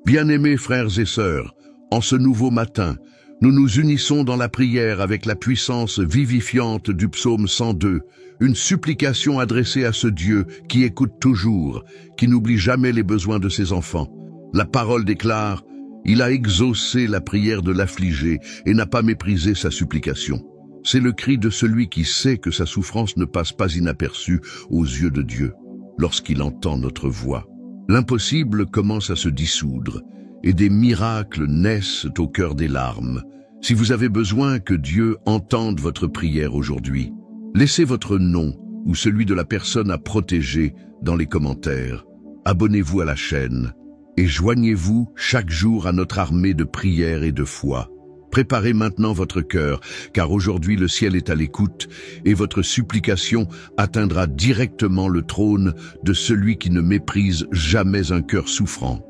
Bien-aimés frères et sœurs, en ce nouveau matin, nous nous unissons dans la prière avec la puissance vivifiante du psaume 102, une supplication adressée à ce Dieu qui écoute toujours, qui n'oublie jamais les besoins de ses enfants. La parole déclare: « Il a exaucé la prière de l'affligé et n'a pas méprisé sa supplication. » C'est le cri de celui qui sait que sa souffrance ne passe pas inaperçue aux yeux de Dieu lorsqu'il entend notre voix. L'impossible commence à se dissoudre et des miracles naissent au cœur des larmes. Si vous avez besoin que Dieu entende votre prière aujourd'hui, laissez votre nom ou celui de la personne à protéger dans les commentaires. Abonnez-vous à la chaîne et joignez-vous chaque jour à notre armée de prière et de foi. Préparez maintenant votre cœur, car aujourd'hui le ciel est à l'écoute et votre supplication atteindra directement le trône de celui qui ne méprise jamais un cœur souffrant.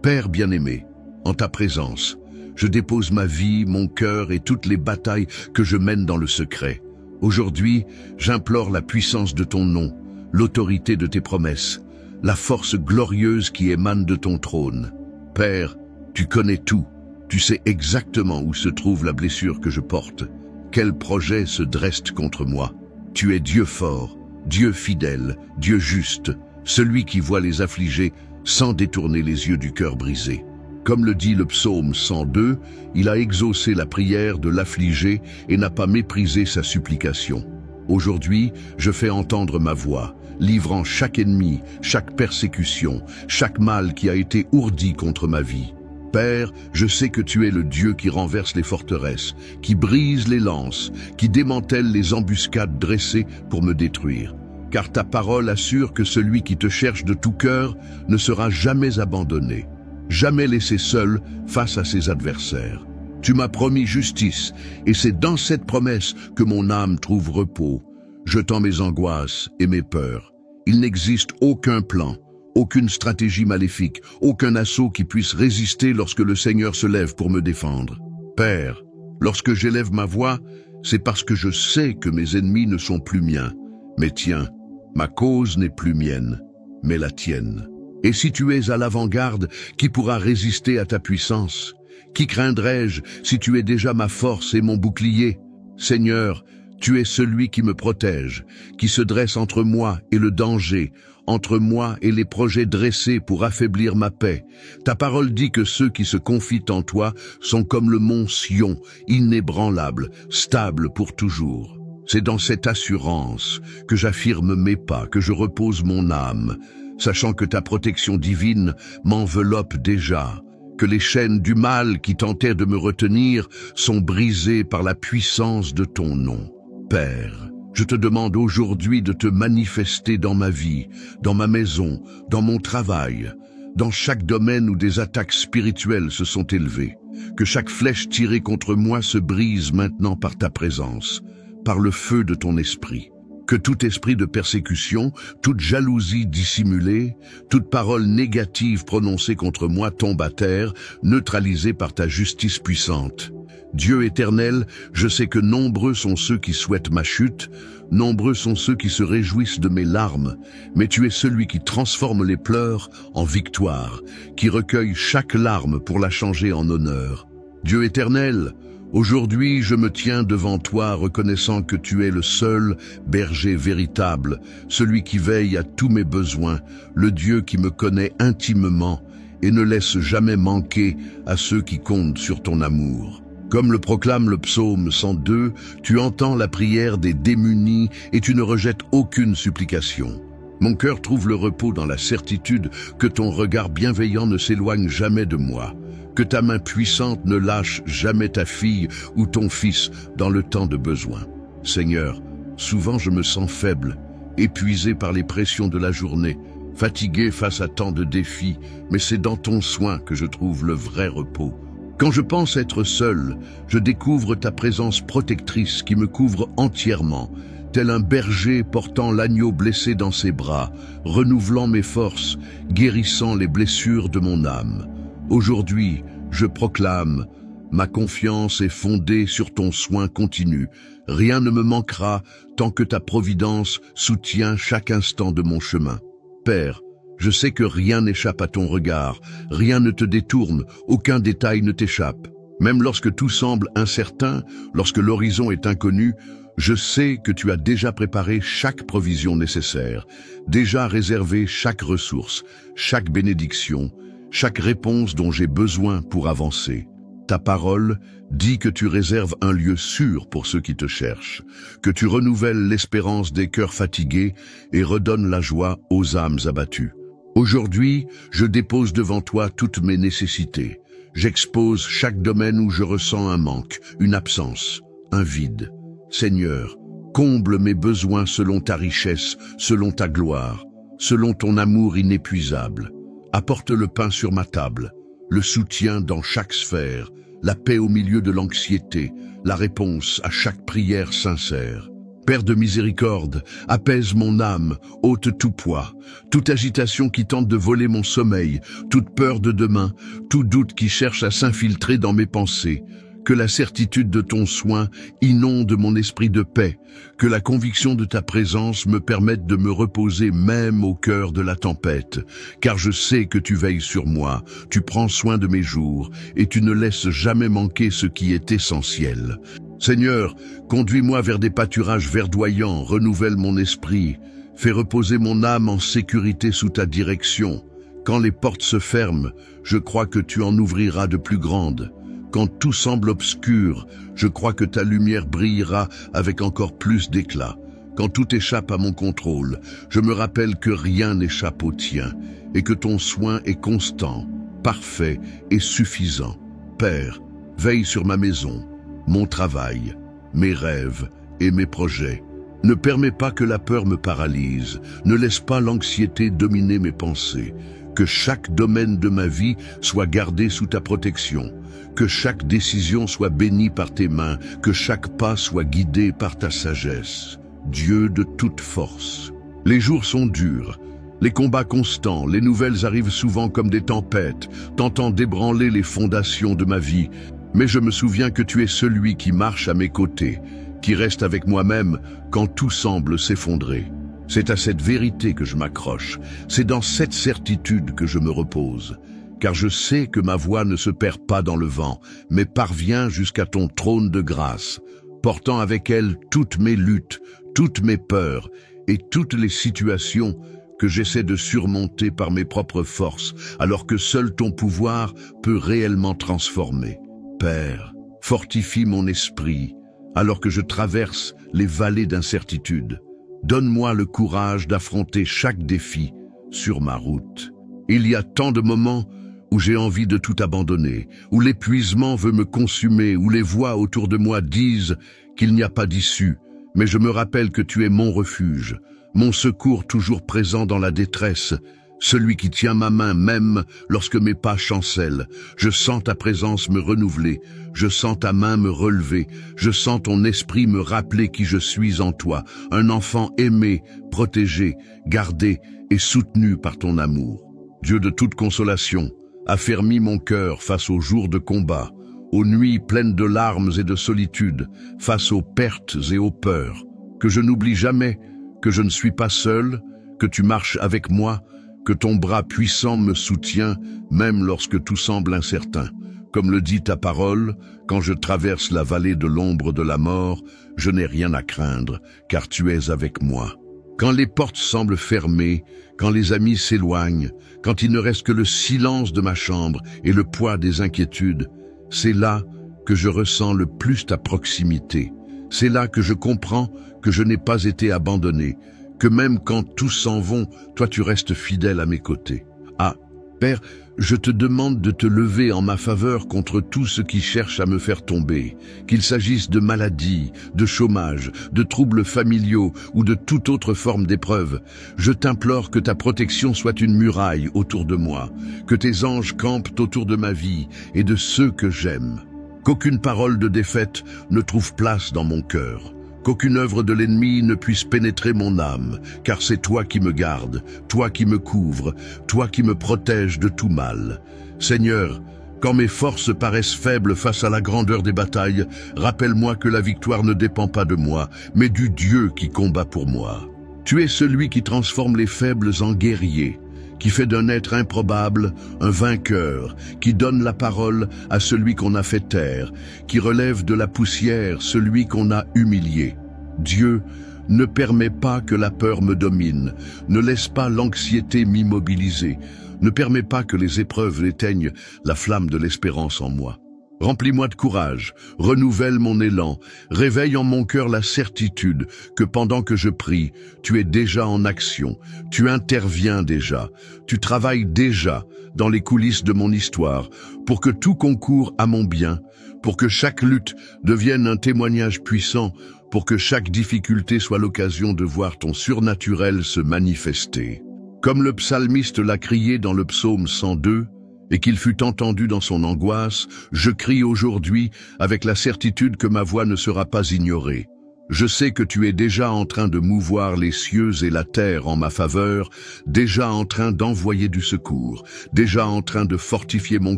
Père bien-aimé, en ta présence, je dépose ma vie, mon cœur et toutes les batailles que je mène dans le secret. Aujourd'hui, j'implore la puissance de ton nom, l'autorité de tes promesses, la force glorieuse qui émane de ton trône. Père, tu connais tout. Tu sais exactement où se trouve la blessure que je porte. Quel projet se dresse contre moi? Tu es Dieu fort, Dieu fidèle, Dieu juste, celui qui voit les affligés sans détourner les yeux du cœur brisé. Comme le dit le psaume 102, il a exaucé la prière de l'affligé et n'a pas méprisé sa supplication. Aujourd'hui, je fais entendre ma voix, livrant chaque ennemi, chaque persécution, chaque mal qui a été ourdi contre ma vie. Père, je sais que tu es le Dieu qui renverse les forteresses, qui brise les lances, qui démantèle les embuscades dressées pour me détruire. Car ta parole assure que celui qui te cherche de tout cœur ne sera jamais abandonné, jamais laissé seul face à ses adversaires. Tu m'as promis justice, et c'est dans cette promesse que mon âme trouve repos. Jetant mes angoisses et mes peurs, il n'existe aucun plan, aucune stratégie maléfique, aucun assaut qui puisse résister lorsque le Seigneur se lève pour me défendre. Père, lorsque j'élève ma voix, c'est parce que je sais que mes ennemis ne sont plus miens, mais tiens, ma cause n'est plus mienne, mais la tienne. Et si tu es à l'avant-garde, qui pourra résister à ta puissance? Qui craindrai-je si tu es déjà ma force et mon bouclier? Seigneur, tu es celui qui me protège, qui se dresse entre moi et le danger, entre moi et les projets dressés pour affaiblir ma paix. Ta parole dit que ceux qui se confient en toi sont comme le mont Sion, inébranlable, stable pour toujours. C'est dans cette assurance que j'affirme mes pas, que je repose mon âme, sachant que ta protection divine m'enveloppe déjà, que les chaînes du mal qui tentaient de me retenir sont brisées par la puissance de ton nom. Père, je te demande aujourd'hui de te manifester dans ma vie, dans ma maison, dans mon travail, dans chaque domaine où des attaques spirituelles se sont élevées. Que chaque flèche tirée contre moi se brise maintenant par ta présence, par le feu de ton esprit. Que tout esprit de persécution, toute jalousie dissimulée, toute parole négative prononcée contre moi tombe à terre, neutralisée par ta justice puissante. Dieu éternel, je sais que nombreux sont ceux qui souhaitent ma chute, nombreux sont ceux qui se réjouissent de mes larmes, mais tu es celui qui transforme les pleurs en victoire, qui recueille chaque larme pour la changer en honneur. Dieu éternel, aujourd'hui je me tiens devant toi reconnaissant que tu es le seul berger véritable, celui qui veille à tous mes besoins, le Dieu qui me connaît intimement et ne laisse jamais manquer à ceux qui comptent sur ton amour. Comme le proclame le psaume 102, tu entends la prière des démunis et tu ne rejettes aucune supplication. Mon cœur trouve le repos dans la certitude que ton regard bienveillant ne s'éloigne jamais de moi, que ta main puissante ne lâche jamais ta fille ou ton fils dans le temps de besoin. Seigneur, souvent je me sens faible, épuisé par les pressions de la journée, fatigué face à tant de défis, mais c'est dans ton soin que je trouve le vrai repos. Quand je pense être seul, je découvre ta présence protectrice qui me couvre entièrement, tel un berger portant l'agneau blessé dans ses bras, renouvelant mes forces, guérissant les blessures de mon âme. Aujourd'hui, je proclame, ma confiance est fondée sur ton soin continu. Rien ne me manquera tant que ta providence soutient chaque instant de mon chemin. Père, Je sais que rien n'échappe à ton regard, rien ne te détourne, aucun détail ne t'échappe. Même lorsque tout semble incertain, lorsque l'horizon est inconnu, je sais que tu as déjà préparé chaque provision nécessaire, déjà réservé chaque ressource, chaque bénédiction, chaque réponse dont j'ai besoin pour avancer. Ta parole dit que tu réserves un lieu sûr pour ceux qui te cherchent, que tu renouvelles l'espérance des cœurs fatigués et redonnes la joie aux âmes abattues. Aujourd'hui, je dépose devant toi toutes mes nécessités. J'expose chaque domaine où je ressens un manque, une absence, un vide. Seigneur, comble mes besoins selon ta richesse, selon ta gloire, selon ton amour inépuisable. Apporte le pain sur ma table, le soutien dans chaque sphère, la paix au milieu de l'anxiété, la réponse à chaque prière sincère. Père de miséricorde, apaise mon âme, ôte tout poids, toute agitation qui tente de voler mon sommeil, toute peur de demain, tout doute qui cherche à s'infiltrer dans mes pensées. Que la certitude de ton soin inonde mon esprit de paix, que la conviction de ta présence me permette de me reposer même au cœur de la tempête, car je sais que tu veilles sur moi, tu prends soin de mes jours, et tu ne laisses jamais manquer ce qui est essentiel. Seigneur, conduis-moi vers des pâturages verdoyants, renouvelle mon esprit, fais reposer mon âme en sécurité sous ta direction. Quand les portes se ferment, je crois que tu en ouvriras de plus grandes. Quand tout semble obscur, je crois que ta lumière brillera avec encore plus d'éclat. Quand tout échappe à mon contrôle, je me rappelle que rien n'échappe au tien et que ton soin est constant, parfait et suffisant. Père, veille sur ma maison, mon travail, mes rêves et mes projets. Ne permets pas que la peur me paralyse, ne laisse pas l'anxiété dominer mes pensées. Que chaque domaine de ma vie soit gardé sous ta protection, que chaque décision soit bénie par tes mains, que chaque pas soit guidé par ta sagesse. Dieu de toute force. Les jours sont durs, les combats constants, les nouvelles arrivent souvent comme des tempêtes, tentant d'ébranler les fondations de ma vie. Mais je me souviens que tu es celui qui marche à mes côtés, qui reste avec moi-même quand tout semble s'effondrer. C'est à cette vérité que je m'accroche, c'est dans cette certitude que je me repose, car je sais que ma voix ne se perd pas dans le vent, mais parvient jusqu'à ton trône de grâce, portant avec elle toutes mes luttes, toutes mes peurs et toutes les situations que j'essaie de surmonter par mes propres forces, alors que seul ton pouvoir peut réellement transformer. Père, fortifie mon esprit, alors que je traverse les vallées d'incertitude. Donne-moi le courage d'affronter chaque défi sur ma route. Il y a tant de moments où j'ai envie de tout abandonner, où l'épuisement veut me consumer, où les voix autour de moi disent qu'il n'y a pas d'issue. Mais je me rappelle que tu es mon refuge, mon secours toujours présent dans la détresse, celui qui tient ma main même lorsque mes pas chancellent. Je sens ta présence me renouveler, je sens ta main me relever, je sens ton esprit me rappeler qui je suis en toi, un enfant aimé, protégé, gardé et soutenu par ton amour. Dieu de toute consolation, affermis mon cœur face aux jours de combat, aux nuits pleines de larmes et de solitude, face aux pertes et aux peurs. Que je n'oublie jamais que je ne suis pas seul, que tu marches avec moi, que ton bras puissant me soutient, même lorsque tout semble incertain. Comme le dit ta parole, quand je traverse la vallée de l'ombre de la mort, je n'ai rien à craindre, car tu es avec moi. Quand les portes semblent fermées, quand les amis s'éloignent, quand il ne reste que le silence de ma chambre et le poids des inquiétudes, c'est là que je ressens le plus ta proximité. C'est là que je comprends que je n'ai pas été abandonné, que même quand tous s'en vont, toi tu restes fidèle à mes côtés. Ah, Père, je te demande de te lever en ma faveur contre tout ce qui cherche à me faire tomber, qu'il s'agisse de maladies, de chômage, de troubles familiaux ou de toute autre forme d'épreuve. Je t'implore que ta protection soit une muraille autour de moi, que tes anges campent autour de ma vie et de ceux que j'aime. Qu'aucune parole de défaite ne trouve place dans mon cœur. Qu'aucune œuvre de l'ennemi ne puisse pénétrer mon âme, car c'est toi qui me gardes, toi qui me couvres, toi qui me protèges de tout mal. Seigneur, quand mes forces paraissent faibles face à la grandeur des batailles, rappelle-moi que la victoire ne dépend pas de moi, mais du Dieu qui combat pour moi. Tu es celui qui transforme les faibles en guerriers, qui fait d'un être improbable un vainqueur, qui donne la parole à celui qu'on a fait taire, qui relève de la poussière celui qu'on a humilié. Dieu, ne permets pas que la peur me domine, ne laisse pas l'anxiété m'immobiliser, ne permets pas que les épreuves éteignent la flamme de l'espérance en moi. Remplis-moi de courage, renouvelle mon élan, réveille en mon cœur la certitude que pendant que je prie, tu es déjà en action, tu interviens déjà, tu travailles déjà dans les coulisses de mon histoire pour que tout concourt à mon bien, pour que chaque lutte devienne un témoignage puissant, pour que chaque difficulté soit l'occasion de voir ton surnaturel se manifester. Comme le psalmiste l'a crié dans le psaume 102, et qu'il fut entendu dans son angoisse, je crie aujourd'hui avec la certitude que ma voix ne sera pas ignorée. Je sais que tu es déjà en train de mouvoir les cieux et la terre en ma faveur, déjà en train d'envoyer du secours, déjà en train de fortifier mon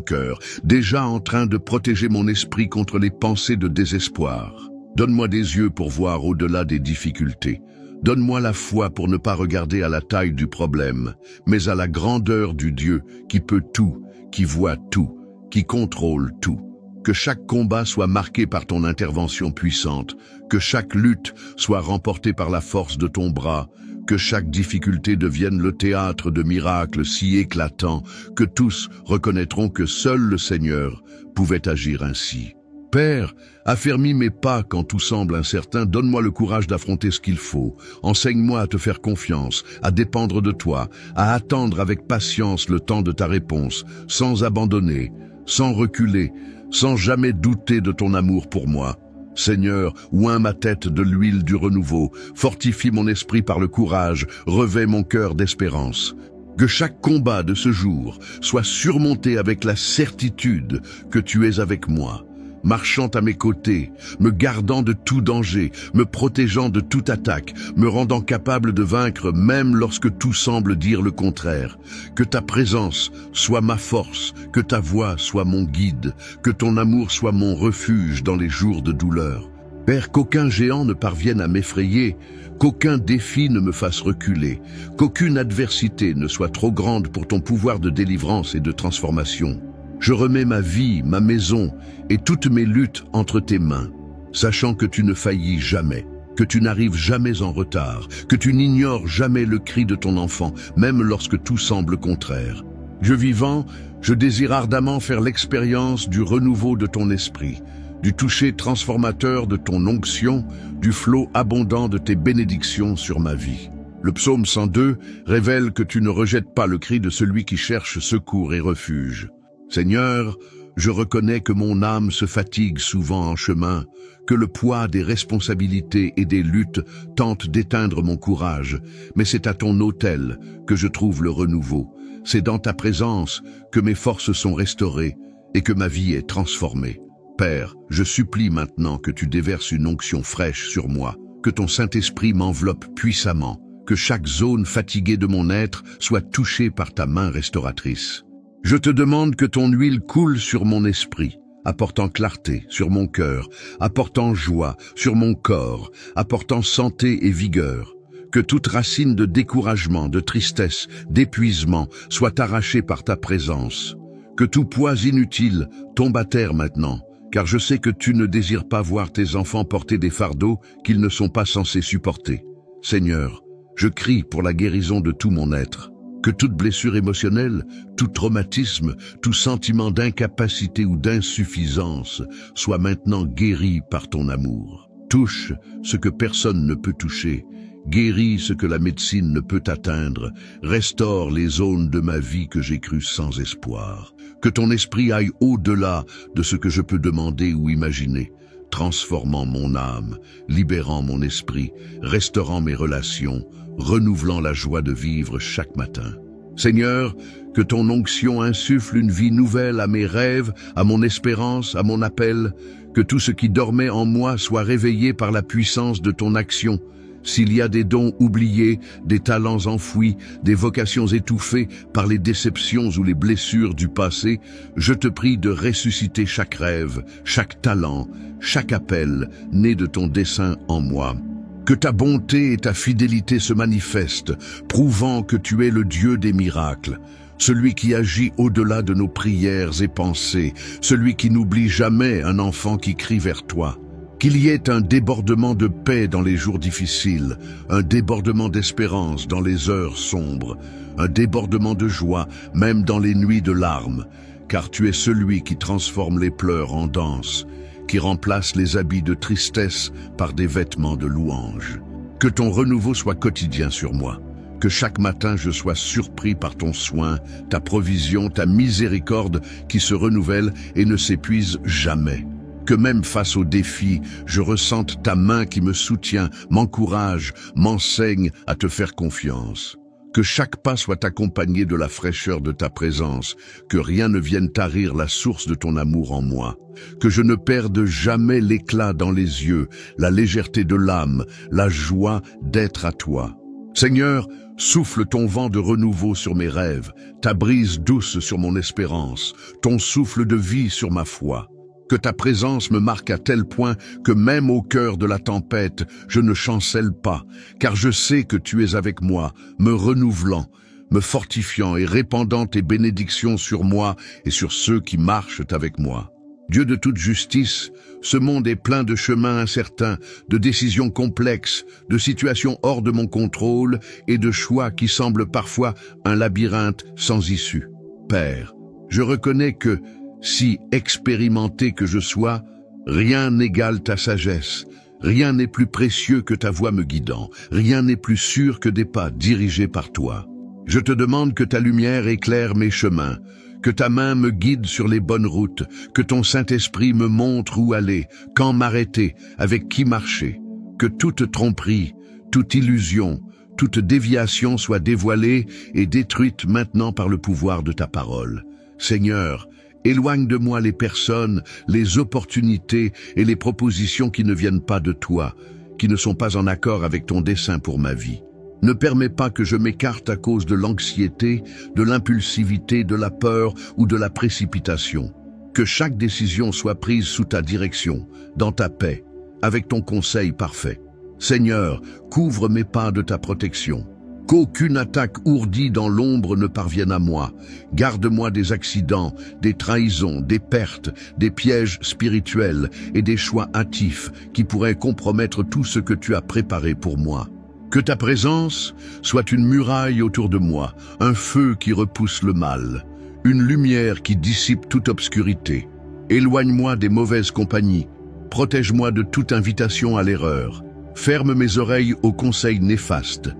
cœur, déjà en train de protéger mon esprit contre les pensées de désespoir. Donne-moi des yeux pour voir au-delà des difficultés. Donne-moi la foi pour ne pas regarder à la taille du problème, mais à la grandeur du Dieu qui peut tout, qui voit tout, qui contrôle tout. Que chaque combat soit marqué par ton intervention puissante, que chaque lutte soit remportée par la force de ton bras, que chaque difficulté devienne le théâtre de miracles si éclatants que tous reconnaîtront que seul le Seigneur pouvait agir ainsi. Père, affermis mes pas quand tout semble incertain, donne-moi le courage d'affronter ce qu'il faut. Enseigne-moi à te faire confiance, à dépendre de toi, à attendre avec patience le temps de ta réponse, sans abandonner, sans reculer, sans jamais douter de ton amour pour moi. Seigneur, oins ma tête de l'huile du renouveau, fortifie mon esprit par le courage, revêt mon cœur d'espérance. Que chaque combat de ce jour soit surmonté avec la certitude que tu es avec moi, marchant à mes côtés, me gardant de tout danger, me protégeant de toute attaque, me rendant capable de vaincre même lorsque tout semble dire le contraire. Que ta présence soit ma force, que ta voix soit mon guide, que ton amour soit mon refuge dans les jours de douleur. Père, qu'aucun géant ne parvienne à m'effrayer, qu'aucun défi ne me fasse reculer, qu'aucune adversité ne soit trop grande pour ton pouvoir de délivrance et de transformation. Je remets ma vie, ma maison et toutes mes luttes entre tes mains, sachant que tu ne faillis jamais, que tu n'arrives jamais en retard, que tu n'ignores jamais le cri de ton enfant, même lorsque tout semble contraire. Dieu vivant, je désire ardemment faire l'expérience du renouveau de ton esprit, du toucher transformateur de ton onction, du flot abondant de tes bénédictions sur ma vie. Le psaume 102 révèle que tu ne rejettes pas le cri de celui qui cherche secours et refuge. Seigneur, je reconnais que mon âme se fatigue souvent en chemin, que le poids des responsabilités et des luttes tente d'éteindre mon courage, mais c'est à ton autel que je trouve le renouveau. C'est dans ta présence que mes forces sont restaurées et que ma vie est transformée. Père, je supplie maintenant que tu déverses une onction fraîche sur moi, que ton Saint-Esprit m'enveloppe puissamment, que chaque zone fatiguée de mon être soit touchée par ta main restauratrice. Je te demande que ton huile coule sur mon esprit, apportant clarté sur mon cœur, apportant joie sur mon corps, apportant santé et vigueur. Que toute racine de découragement, de tristesse, d'épuisement soit arrachée par ta présence. Que tout poids inutile tombe à terre maintenant, car je sais que tu ne désires pas voir tes enfants porter des fardeaux qu'ils ne sont pas censés supporter. Seigneur, je crie pour la guérison de tout mon être. Que toute blessure émotionnelle, tout traumatisme, tout sentiment d'incapacité ou d'insuffisance soit maintenant guéri par ton amour. Touche ce que personne ne peut toucher, guéris ce que la médecine ne peut atteindre, restaure les zones de ma vie que j'ai crues sans espoir. Que ton esprit aille au-delà de ce que je peux demander ou imaginer, transformant mon âme, libérant mon esprit, restaurant mes relations, renouvelant la joie de vivre chaque matin. Seigneur, que ton onction insuffle une vie nouvelle à mes rêves, à mon espérance, à mon appel, que tout ce qui dormait en moi soit réveillé par la puissance de ton action. S'il y a des dons oubliés, des talents enfouis, des vocations étouffées par les déceptions ou les blessures du passé, je te prie de ressusciter chaque rêve, chaque talent, chaque appel né de ton dessein en moi. Que ta bonté et ta fidélité se manifestent, prouvant que tu es le Dieu des miracles, celui qui agit au-delà de nos prières et pensées, celui qui n'oublie jamais un enfant qui crie vers toi. Qu'il y ait un débordement de paix dans les jours difficiles, un débordement d'espérance dans les heures sombres, un débordement de joie même dans les nuits de larmes, car tu es celui qui transforme les pleurs en danse, qui remplace les habits de tristesse par des vêtements de louange. Que ton renouveau soit quotidien sur moi, que chaque matin je sois surpris par ton soin, ta provision, ta miséricorde qui se renouvelle et ne s'épuise jamais. Que même face aux défis, je ressente ta main qui me soutient, m'encourage, m'enseigne à te faire confiance. Que chaque pas soit accompagné de la fraîcheur de ta présence, que rien ne vienne tarir la source de ton amour en moi. Que je ne perde jamais l'éclat dans les yeux, la légèreté de l'âme, la joie d'être à toi. Seigneur, souffle ton vent de renouveau sur mes rêves, ta brise douce sur mon espérance, ton souffle de vie sur ma foi. Que ta présence me marque à tel point que même au cœur de la tempête, je ne chancelle pas, car je sais que tu es avec moi, me renouvelant, me fortifiant et répandant tes bénédictions sur moi et sur ceux qui marchent avec moi. Dieu de toute justice, ce monde est plein de chemins incertains, de décisions complexes, de situations hors de mon contrôle et de choix qui semblent parfois un labyrinthe sans issue. Père, je reconnais que, si expérimenté que je sois, rien n'égale ta sagesse, rien n'est plus précieux que ta voix me guidant, rien n'est plus sûr que des pas dirigés par toi. Je te demande que ta lumière éclaire mes chemins, que ta main me guide sur les bonnes routes, que ton Saint-Esprit me montre où aller, quand m'arrêter, avec qui marcher, que toute tromperie, toute illusion, toute déviation soit dévoilée et détruite maintenant par le pouvoir de ta parole. Seigneur, éloigne de moi les personnes, les opportunités et les propositions qui ne viennent pas de toi, qui ne sont pas en accord avec ton dessein pour ma vie. Ne permets pas que je m'écarte à cause de l'anxiété, de l'impulsivité, de la peur ou de la précipitation. Que chaque décision soit prise sous ta direction, dans ta paix, avec ton conseil parfait. Seigneur, couvre mes pas de ta protection. Qu'aucune attaque ourdie dans l'ombre ne parvienne à moi. Garde-moi des accidents, des trahisons, des pertes, des pièges spirituels et des choix hâtifs qui pourraient compromettre tout ce que tu as préparé pour moi. Que ta présence soit une muraille autour de moi, un feu qui repousse le mal, une lumière qui dissipe toute obscurité. Éloigne-moi des mauvaises compagnies, protège-moi de toute invitation à l'erreur. Ferme mes oreilles aux conseils néfastes.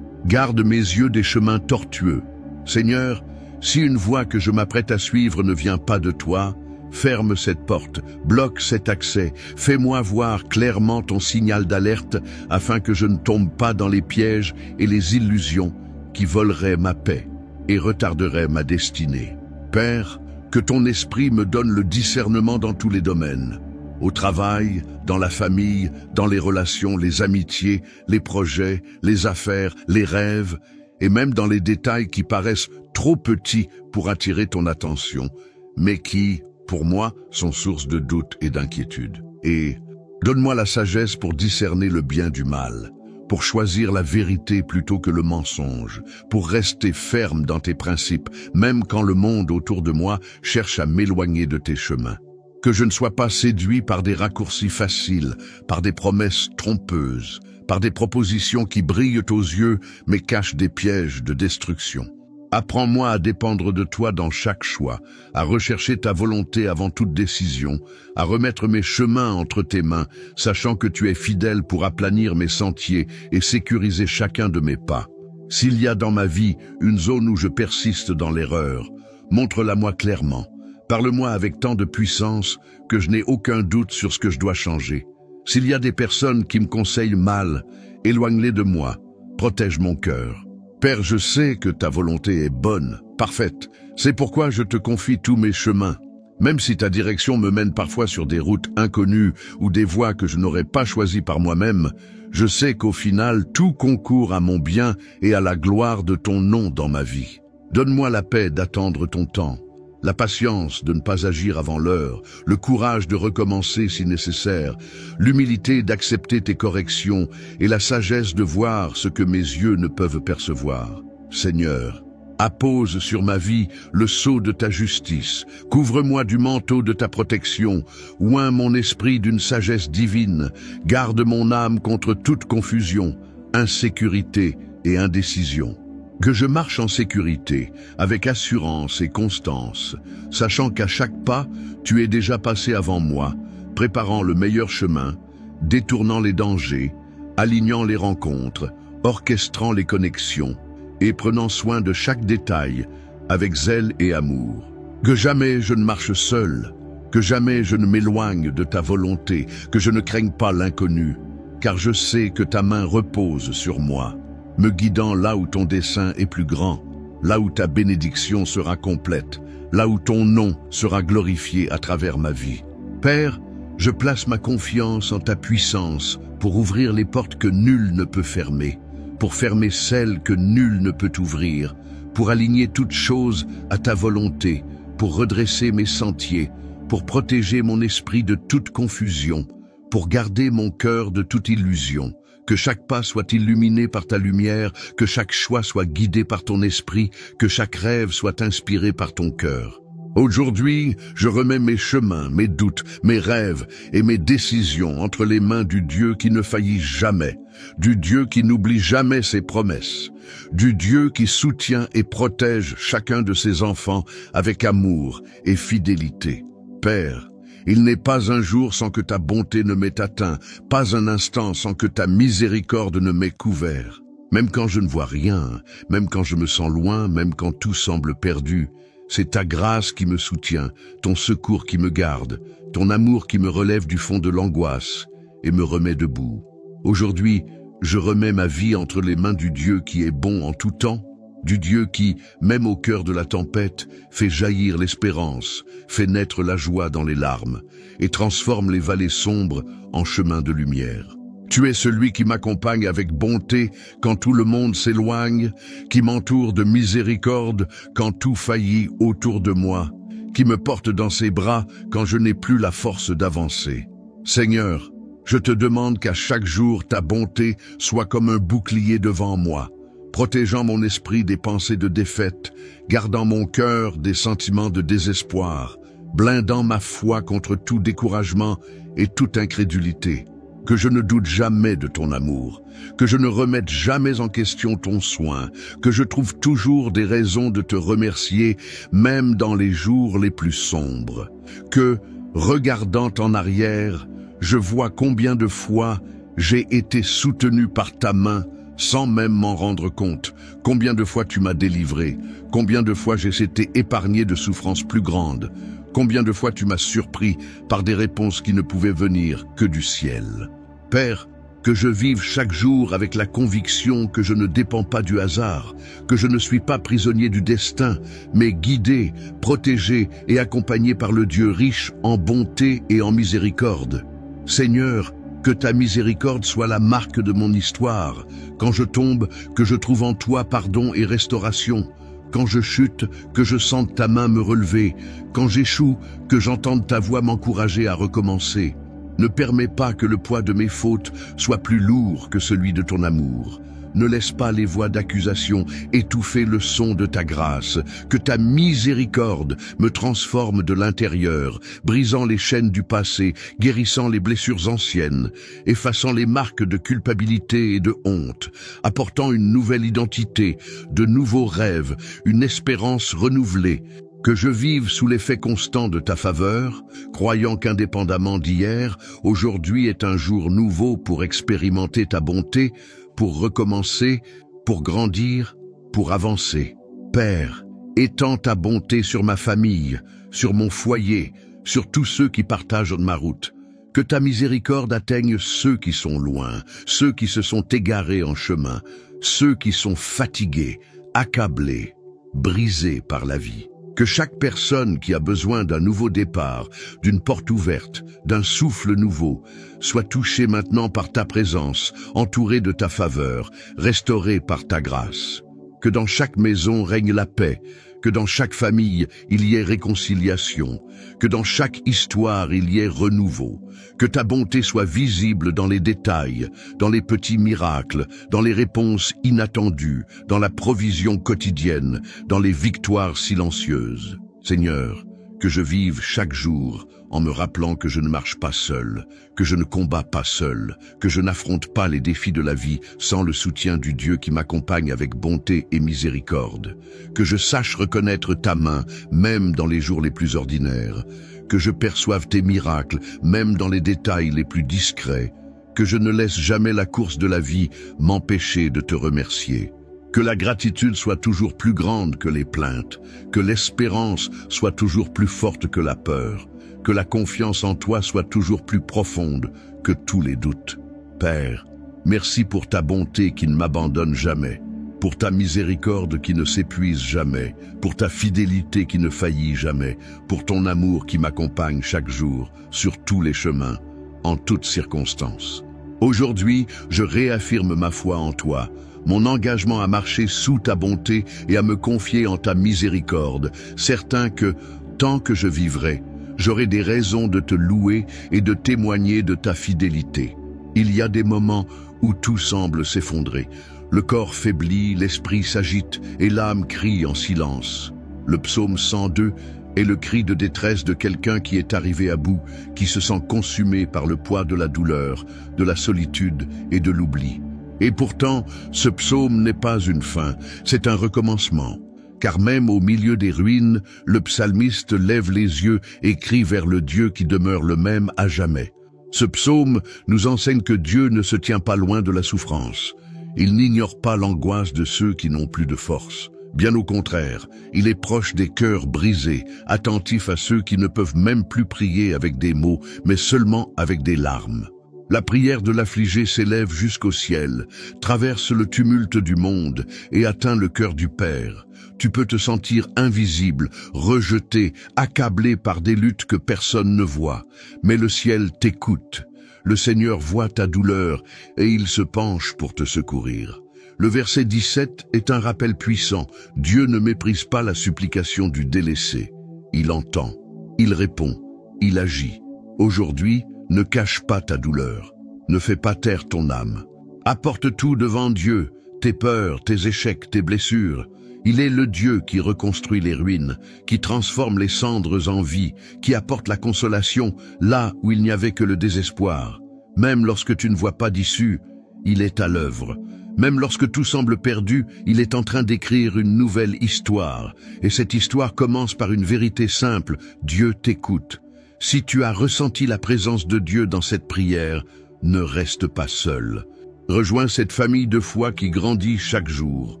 Garde mes yeux des chemins tortueux. Seigneur, si une voie que je m'apprête à suivre ne vient pas de toi, ferme cette porte, bloque cet accès, fais-moi voir clairement ton signal d'alerte afin que je ne tombe pas dans les pièges et les illusions qui voleraient ma paix et retarderaient ma destinée. Père, que ton esprit me donne le discernement dans tous les domaines. Au travail, dans la famille, dans les relations, les amitiés, les projets, les affaires, les rêves, et même dans les détails qui paraissent trop petits pour attirer ton attention, mais qui, pour moi, sont source de doute et d'inquiétude. Et donne-moi la sagesse pour discerner le bien du mal, pour choisir la vérité plutôt que le mensonge, pour rester ferme dans tes principes, même quand le monde autour de moi cherche à m'éloigner de tes chemins. Que je ne sois pas séduit par des raccourcis faciles, par des promesses trompeuses, par des propositions qui brillent aux yeux mais cachent des pièges de destruction. Apprends-moi à dépendre de toi dans chaque choix, à rechercher ta volonté avant toute décision, à remettre mes chemins entre tes mains, sachant que tu es fidèle pour aplanir mes sentiers et sécuriser chacun de mes pas. S'il y a dans ma vie une zone où je persiste dans l'erreur, montre-la-moi clairement. Parle-moi avec tant de puissance que je n'ai aucun doute sur ce que je dois changer. S'il y a des personnes qui me conseillent mal, éloigne-les de moi, protège mon cœur. Père, je sais que ta volonté est bonne, parfaite. C'est pourquoi je te confie tous mes chemins. Même si ta direction me mène parfois sur des routes inconnues ou des voies que je n'aurais pas choisies par moi-même, je sais qu'au final, tout concourt à mon bien et à la gloire de ton nom dans ma vie. Donne-moi la paix d'attendre ton temps. la patience de ne pas agir avant l'heure, le courage de recommencer si nécessaire, l'humilité d'accepter tes corrections et la sagesse de voir ce que mes yeux ne peuvent percevoir. Seigneur, appose sur ma vie le sceau de ta justice, couvre-moi du manteau de ta protection, oins mon esprit d'une sagesse divine, garde mon âme contre toute confusion, insécurité et indécision. Que je marche en sécurité, avec assurance et constance, sachant qu'à chaque pas, tu es déjà passé avant moi, préparant le meilleur chemin, détournant les dangers, alignant les rencontres, orchestrant les connexions, et prenant soin de chaque détail, avec zèle et amour. Que jamais je ne marche seul, que jamais je ne m'éloigne de ta volonté, que je ne craigne pas l'inconnu, car je sais que ta main repose sur moi, me guidant là où ton dessein est plus grand, là où ta bénédiction sera complète, là où ton nom sera glorifié à travers ma vie. Père, je place ma confiance en ta puissance pour ouvrir les portes que nul ne peut fermer, pour fermer celles que nul ne peut ouvrir, pour aligner toutes choses à ta volonté, pour redresser mes sentiers, pour protéger mon esprit de toute confusion, pour garder mon cœur de toute illusion. Que chaque pas soit illuminé par ta lumière, que chaque choix soit guidé par ton esprit, que chaque rêve soit inspiré par ton cœur. Aujourd'hui, je remets mes chemins, mes doutes, mes rêves et mes décisions entre les mains du Dieu qui ne faillit jamais, du Dieu qui n'oublie jamais ses promesses, du Dieu qui soutient et protège chacun de ses enfants avec amour et fidélité. Père, il n'est pas un jour sans que ta bonté ne m'ait atteint, pas un instant sans que ta miséricorde ne m'ait couvert. Même quand je ne vois rien, même quand je me sens loin, même quand tout semble perdu, c'est ta grâce qui me soutient, ton secours qui me garde, ton amour qui me relève du fond de l'angoisse et me remet debout. Aujourd'hui, je remets ma vie entre les mains du Dieu qui est bon en tout temps, du Dieu qui, même au cœur de la tempête, fait jaillir l'espérance, fait naître la joie dans les larmes, et transforme les vallées sombres en chemins de lumière. Tu es celui qui m'accompagne avec bonté quand tout le monde s'éloigne, qui m'entoure de miséricorde quand tout faillit autour de moi, qui me porte dans ses bras quand je n'ai plus la force d'avancer. Seigneur, je te demande qu'à chaque jour ta bonté soit comme un bouclier devant moi, protégeant mon esprit des pensées de défaite, gardant mon cœur des sentiments de désespoir, blindant ma foi contre tout découragement et toute incrédulité. Que je ne doute jamais de ton amour, que je ne remette jamais en question ton soin, que je trouve toujours des raisons de te remercier, même dans les jours les plus sombres. Que, regardant en arrière, je vois combien de fois j'ai été soutenu par ta main, sans même m'en rendre compte, combien de fois tu m'as délivré, combien de fois j'ai été épargné de souffrances plus grandes, combien de fois tu m'as surpris par des réponses qui ne pouvaient venir que du ciel. Père, que je vive chaque jour avec la conviction que je ne dépends pas du hasard, que je ne suis pas prisonnier du destin, mais guidé, protégé et accompagné par le Dieu riche en bonté et en miséricorde. Seigneur, que ta miséricorde soit la marque de mon histoire. Quand je tombe, que je trouve en toi pardon et restauration. Quand je chute, que je sente ta main me relever. Quand j'échoue, que j'entende ta voix m'encourager à recommencer. Ne permets pas que le poids de mes fautes soit plus lourd que celui de ton amour. Ne laisse pas les voix d'accusation étouffer le son de ta grâce. Que ta miséricorde me transforme de l'intérieur, brisant les chaînes du passé, guérissant les blessures anciennes, effaçant les marques de culpabilité et de honte, apportant une nouvelle identité, de nouveaux rêves, une espérance renouvelée. Que je vive sous l'effet constant de ta faveur, croyant qu'indépendamment d'hier, aujourd'hui est un jour nouveau pour expérimenter ta bonté, pour recommencer, pour grandir, pour avancer. Père, étends ta bonté sur ma famille, sur mon foyer, sur tous ceux qui partagent ma route. Que ta miséricorde atteigne ceux qui sont loin, ceux qui se sont égarés en chemin, ceux qui sont fatigués, accablés, brisés par la vie. Que chaque personne qui a besoin d'un nouveau départ, d'une porte ouverte, d'un souffle nouveau, soit touchée maintenant par ta présence, entourée de ta faveur, restaurée par ta grâce. Que dans chaque maison règne la paix, que dans chaque famille il y ait réconciliation, que dans chaque histoire il y ait renouveau, que ta bonté soit visible dans les détails, dans les petits miracles, dans les réponses inattendues, dans la provision quotidienne, dans les victoires silencieuses. Seigneur, que je vive chaque jour en me rappelant que je ne marche pas seul, que je ne combats pas seul, que je n'affronte pas les défis de la vie sans le soutien du Dieu qui m'accompagne avec bonté et miséricorde, que je sache reconnaître ta main même dans les jours les plus ordinaires, que je perçoive tes miracles même dans les détails les plus discrets, que je ne laisse jamais la course de la vie m'empêcher de te remercier. Que la gratitude soit toujours plus grande que les plaintes, que l'espérance soit toujours plus forte que la peur, que la confiance en toi soit toujours plus profonde que tous les doutes. Père, merci pour ta bonté qui ne m'abandonne jamais, pour ta miséricorde qui ne s'épuise jamais, pour ta fidélité qui ne faillit jamais, pour ton amour qui m'accompagne chaque jour, sur tous les chemins, en toutes circonstances. Aujourd'hui, je réaffirme ma foi en toi, mon engagement à marcher sous ta bonté et à me confier en ta miséricorde, certain que, tant que je vivrai, j'aurai des raisons de te louer et de témoigner de ta fidélité. Il y a des moments où tout semble s'effondrer. Le corps faiblit, l'esprit s'agite et l'âme crie en silence. Le psaume 102 est le cri de détresse de quelqu'un qui est arrivé à bout, qui se sent consumé par le poids de la douleur, de la solitude et de l'oubli. Et pourtant, ce psaume n'est pas une fin, c'est un recommencement. Car même au milieu des ruines, le psalmiste lève les yeux et crie vers le Dieu qui demeure le même à jamais. Ce psaume nous enseigne que Dieu ne se tient pas loin de la souffrance. Il n'ignore pas l'angoisse de ceux qui n'ont plus de force. Bien au contraire, il est proche des cœurs brisés, attentif à ceux qui ne peuvent même plus prier avec des mots, mais seulement avec des larmes. La prière de l'affligé s'élève jusqu'au ciel, traverse le tumulte du monde et atteint le cœur du Père. Tu peux te sentir invisible, rejeté, accablé par des luttes que personne ne voit. Mais le ciel t'écoute. Le Seigneur voit ta douleur et il se penche pour te secourir. Le verset 17 est un rappel puissant. Dieu ne méprise pas la supplication du délaissé. Il entend, il répond, il agit. Aujourd'hui, ne cache pas ta douleur, ne fais pas taire ton âme. Apporte tout devant Dieu, tes peurs, tes échecs, tes blessures. Il est le Dieu qui reconstruit les ruines, qui transforme les cendres en vie, qui apporte la consolation là où il n'y avait que le désespoir. Même lorsque tu ne vois pas d'issue, il est à l'œuvre. Même lorsque tout semble perdu, il est en train d'écrire une nouvelle histoire. Et cette histoire commence par une vérité simple, Dieu t'écoute. Si tu as ressenti la présence de Dieu dans cette prière, ne reste pas seul. Rejoins cette famille de foi qui grandit chaque jour.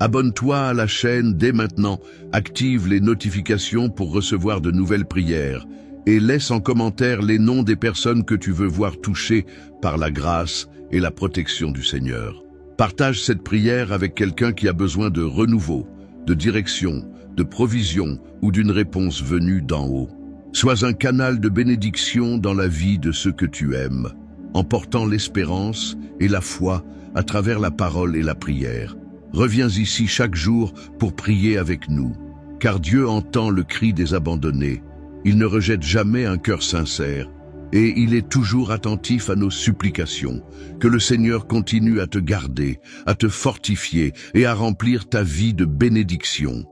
Abonne-toi à la chaîne dès maintenant, active les notifications pour recevoir de nouvelles prières et laisse en commentaire les noms des personnes que tu veux voir touchées par la grâce et la protection du Seigneur. Partage cette prière avec quelqu'un qui a besoin de renouveau, de direction, de provision ou d'une réponse venue d'en haut. Sois un canal de bénédiction dans la vie de ceux que tu aimes, en portant l'espérance et la foi à travers la parole et la prière. Reviens ici chaque jour pour prier avec nous, car Dieu entend le cri des abandonnés. Il ne rejette jamais un cœur sincère, et il est toujours attentif à nos supplications. Que le Seigneur continue à te garder, à te fortifier et à remplir ta vie de bénédiction.